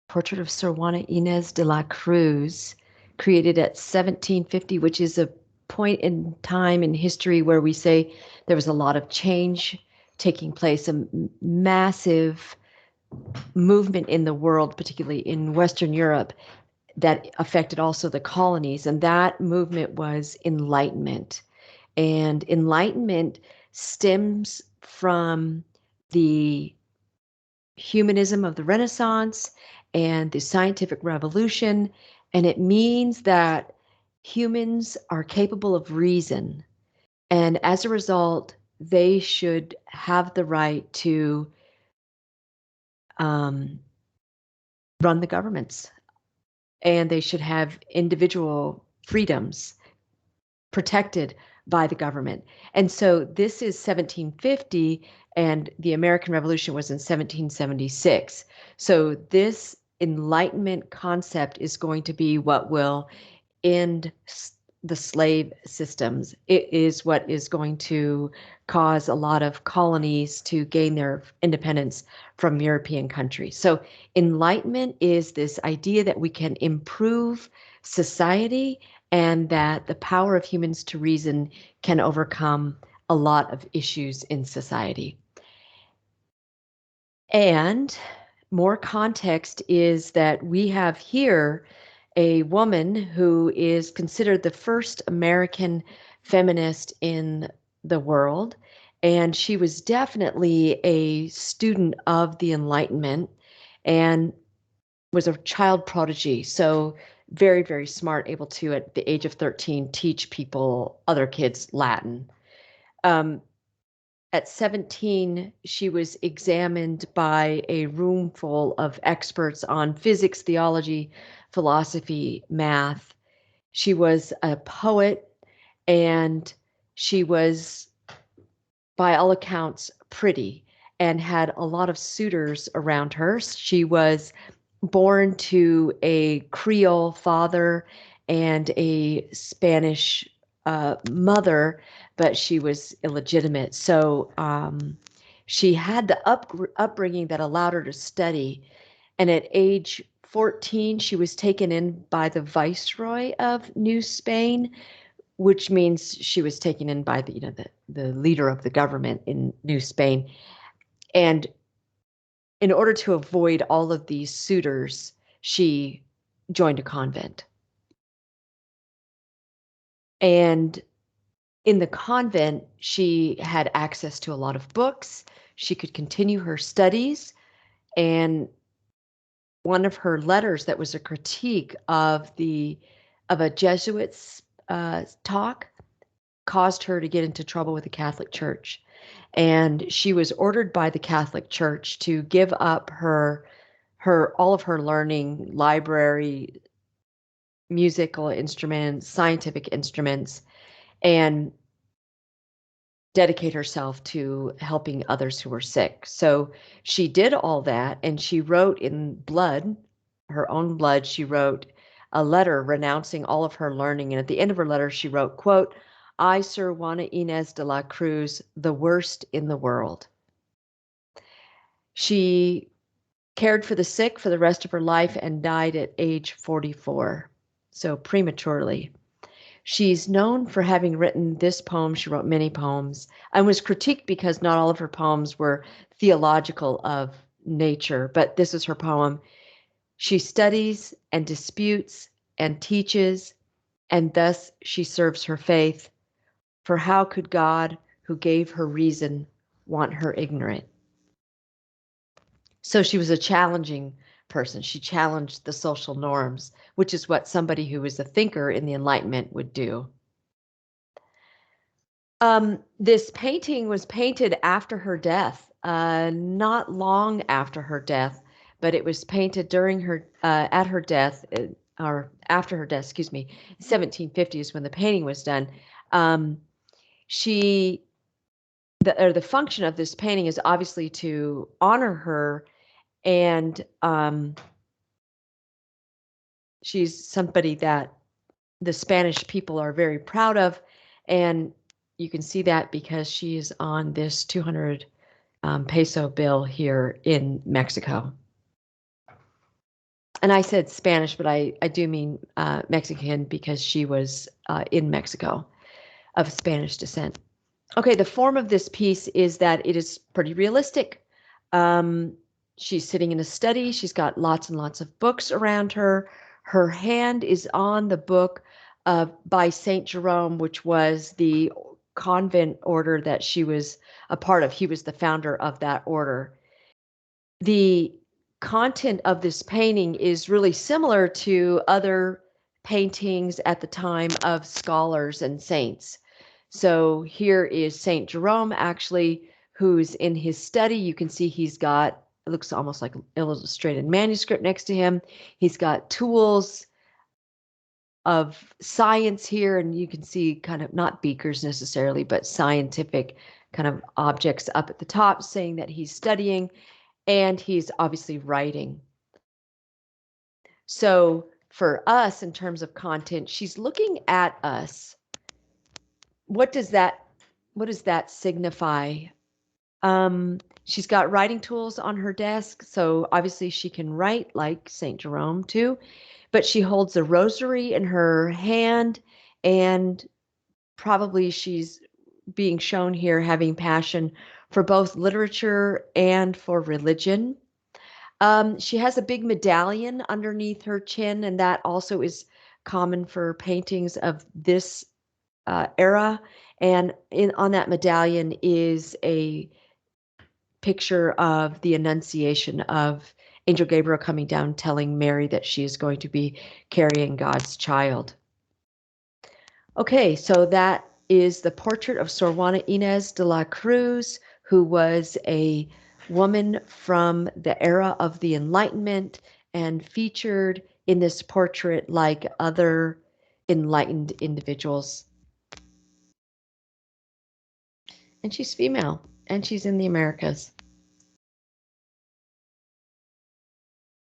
Portrait of Sor Juana Inez de la Cruz, created at 1750, which is a point in time in history where we say there was a lot of change taking place, a massive movement in the world, particularly in Western Europe, that affected also the colonies. And that movement was Enlightenment. And Enlightenment stems from the humanism of the Renaissance and the scientific revolution. And it means that humans are capable of reason. And as a result, they should have the right to run the governments, and they should have individual freedoms protected by the government. And so this is 1750, and the American Revolution was in 1776. So this Enlightenment concept is going to be what will end the slave systems. It is what is going to cause a lot of colonies to gain their independence from European countries. So Enlightenment is this idea that we can improve society and that the power of humans to reason can overcome a lot of issues in society. And more context is that we have here a woman who is considered the first American feminist in the world. And she was definitely a student of the Enlightenment and was a child prodigy. So very, very smart, able to, at the age of 13, teach people, other kids, Latin. At 17, she was examined by a room full of experts on physics, theology, philosophy, math. She was a poet, and she was, by all accounts, pretty and had a lot of suitors around her. She was born to a Creole father and a Spanish mother, but she was illegitimate. So she had the upbringing that allowed her to study. And at age 14, she was taken in by the viceroy of New Spain, which means she was taken in by the leader of the government in New Spain. And in order to avoid all of these suitors, she joined a convent. And in the convent, she had access to a lot of books. She could continue her studies. And one of her letters that was a critique of a Jesuit's talk caused her to get into trouble with the Catholic Church. And she was ordered by the Catholic Church to give up all of her learning, library, musical instruments, scientific instruments, and dedicate herself to helping others who were sick. So she did all that, and she wrote in blood, her own blood, she wrote a letter renouncing all of her learning. And at the end of her letter, she wrote, quote, "I, Sor Juana Inez de la Cruz, the worst in the world." She cared for the sick for the rest of her life and died at age 44, so prematurely. She's known for having written this poem. She wrote many poems and was critiqued because not all of her poems were theological of nature, but this is her poem. She studies and disputes and teaches, and thus she serves her faith. For how could God, who gave her reason, want her ignorant? So she was a challenging person. She challenged the social norms, which is what somebody who was a thinker in the Enlightenment would do. This painting was painted after her death, not long after her death, but it was painted during her at her death, or after her death, excuse me. 1750 is when the painting was done. She the function of this painting is obviously to honor her, and she's somebody that the Spanish people are very proud of, and you can see that because she is on this 200 peso bill here in Mexico. And I said Spanish, but I do mean Mexican because she was in Mexico of Spanish descent. Okay, the form of this piece is that it is pretty realistic. Um, she's sitting in a study. She's got lots and lots of books around her. Her hand is on the book by Saint Jerome, which was the convent order that she was a part of. He was the founder of that order. The content of this painting is really similar to other paintings at the time of scholars and saints. So here is Saint Jerome, actually, who's in his study. You can see he's got, it looks almost like illustrated manuscript next to him. He's got tools of science here, and you can see kind of not beakers necessarily, but scientific kind of objects up at the top saying that he's studying, and he's obviously writing. So for us, in terms of content, she's looking at us. What does that signify? She's got writing tools on her desk, so obviously she can write like Saint Jerome too, but she holds a rosary in her hand, and probably she's being shown here having passion for both literature and for religion. She has a big medallion underneath her chin, and that also is common for paintings of this era. And on that medallion is a picture of the Annunciation of Angel Gabriel coming down, telling Mary that she is going to be carrying God's child. Okay, so that is the portrait of Sor Juana Inez de la Cruz, who was a woman from the era of the Enlightenment and featured in this portrait like other enlightened individuals. And she's female, and she's in the Americas.